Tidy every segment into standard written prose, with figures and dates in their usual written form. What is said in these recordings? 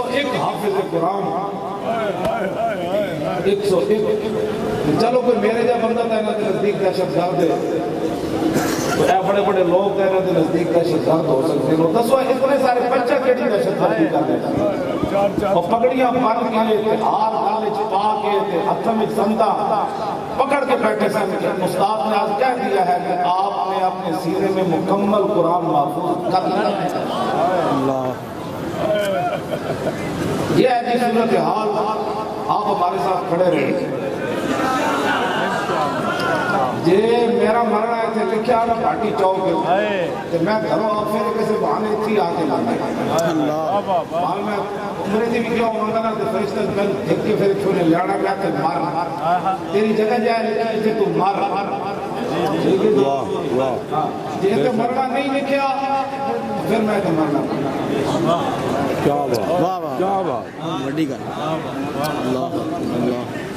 101 حافظ قرآن 101 چلو کوئی میرے جا بندہ تھا انہوں نے نزدیک دہشت گرد ہے تو اے بڑے بڑے لوگ تھے انہوں نے نزدیک دہشت گرد ہو سکتے ہیں دسو اتنے سارے بچہ کیڑی دہشت گردی کر رہے ہیں اور پگڑیاں پن کے تھے ہار گالے چھپا کے تھے ہتھوں میں سندا پکڑ کے بیٹھے سن استاد نے آج کہہ دیا ہے کہ آپ نے اپنے سینے میں مکمل قرآن محفوظ کر لیا اللہ یہ ہے جی صورتحال آپ ہمارے ساتھ کھڑے رہے جی میرا مرنا ہے تھے لکھیا نا پارٹی چوک کہ میں گھروں آپ پھر کسی بہانے تھی آتے لانا بہان میں عمرے دی بھی کیا ہوگا نا تو فرشتہ میں دھک کے پھر چھونے لیانا کیا کہ مار تیری جگہ جائے لکھی جی تو مار جی تو مرنا نہیں لکھیا پھر میں تو مرنا کیا بات کیا بات بڑی گل اللہ اللہ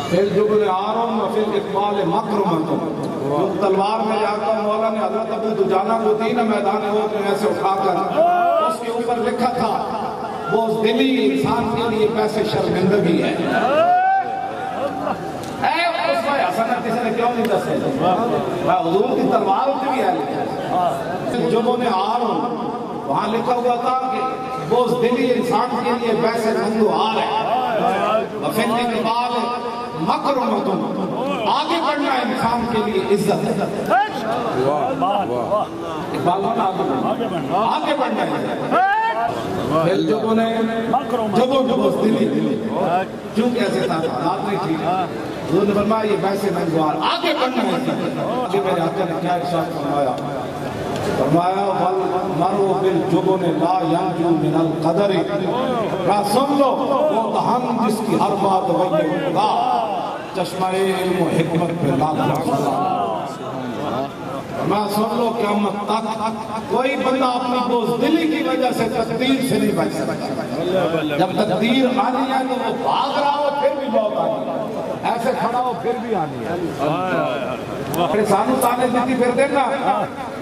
پھر جو بلے آرام و پھر اقبال مکرمتم جو تلوار میں جاتا مولا نے حضرت ابو دجانہ کو دین میدان ہوت میں ایسے اٹھا کر اس کے اوپر لکھا تھا وہ دلی انسان کے لیے پیسے شرمندگی ہے اے اس میں حسنہ کسی نے کیوں نہیں دسے میں حضور کی تلوار ہوتی بھی ہے جو نے آرام وہاں لکھا ہوا تھا کہ وہ دلی انسان کے لیے پیسے ننگو آر ہے وفن اقبال مکرمتم آگے بڑھنا انسان کے لیے عزت ہے اقبال آگے بڑھنا ہے پھر جبوں نے جبوں دلی کیوں کیسے تھا حالات نہیں تھی حضور نے فرمایا یہ پیسے ننگو آر آگے بڑھنا ہے آگے میرے آقا نے کیا ارشاد فرمایا فرمایا مرو بالجبن لا ینجو من القدر را سن لو وہ دہن جس کی ہر بات وہی ہوگا چشمہ علم و حکمت پہ لا میں سن لو قیامت تک کوئی بندہ اپنی بزدلی کی وجہ سے تقدیر سے نہیں بچ سکتا جب تقدیر آنی ہے تو وہ بھاگ رہا ہو پھر بھی بہت آنی ہے ایسے کھڑا ہو پھر بھی آنی ہے اپنے سانو تانے دیتی پھر دینا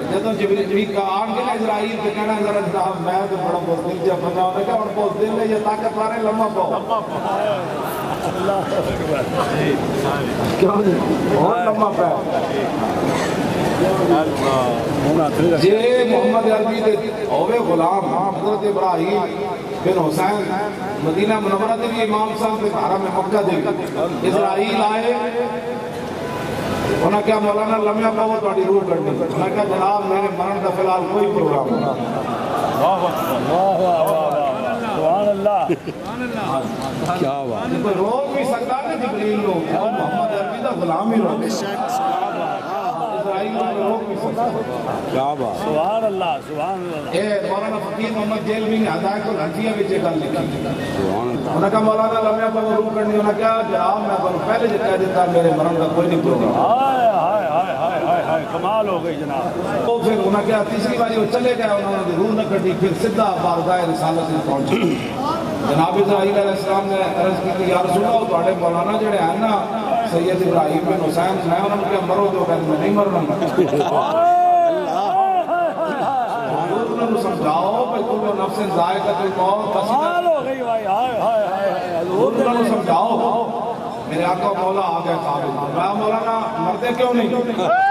جدو جبریل کا آن کے اسرائیل کے کہنا ذرا جناب میں تو بڑا بزدل جب بنا ہونے کا اور بزدل نے یہ طاقت وارے لمحہ پاؤ کیوں نہیں بہت لمحہ پاؤ جی محمد عربی دے ہوئے غلام حضرت ابراہیم بن حسین مدینہ منورہ دے بھی امام صاحب کے حرم مکہ دے اسرائیل آئے انہاں کیا مولانا لمحہ پاؤ تو روح کرنی انہاں کیا جناب میرے مرن کا فی الحال کوئی پروگرام ہونا سبحان اللہ کیا بات کوئی روک بھی سکتا ہے جبریل لوگ محمد عربی دا غلام ہی روک کیا بات سبحان اللہ سبحان اللہ اے مولانا فقیر محمد جیلوی نے ہدایت الحجیہ بھی جگہ لکھی انہوں نے کہا مولانا لمحہ پاؤ روح کرنی انہوں نے کہا جناب میں پہلے جو کہہ دیتا میرے مرن کا کوئی نہیں پروگرام کمال ہو گئی جناب تو پھر انہوں نے کہا تیسری باری وہ چلے گئے انہوں نے روح نہ کٹی پھر صدہ بارگاہ رسالت میں پہنچے جناب اسرائیل علیہ السلام نے عرض کی کہ یا رسول اللہ تھوڑے مولانا جڑے ہیں نا سید ابراہیم بن حسین میں انہوں نے کہا مرو جو کہتے میں نہیں مرنا حضور نے سمجھاؤ کہ تم نفس ذائقۃ الموت کمال ہو گئی بھائی حضور نے سمجھاؤ میرے آقا مولا آ گئے قابل میں مولانا مرتے کیوں نہیں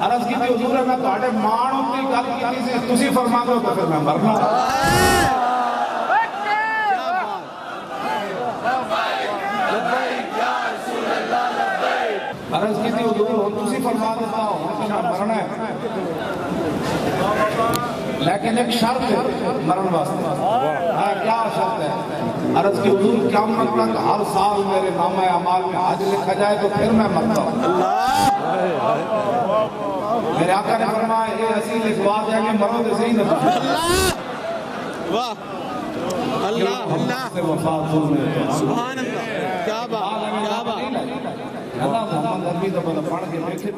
عرض کی تھی حضور میں تھوڑے مان کی گل کی سے تسی فرما دو تو پھر میں مرنا عرض کی تھی حضور تسی فرما دیتا ہوں کہ مرنا ہے لیکن ایک شرط ہے مرن واسطے کیا شرط ہے عرض کی حضور قیامت تک ہر سال میرے نامہ اعمال میں حج لکھا جائے تو پھر میں مرتا ہوں میرے آقا نے فرمایا یہ اصیل لکھوا دیں گے مرو تو صحیح نہ واہ اللہ اللہ سبحان اللہ کیا بات کیا بات محمد عربی تو پڑھ کے بیٹھے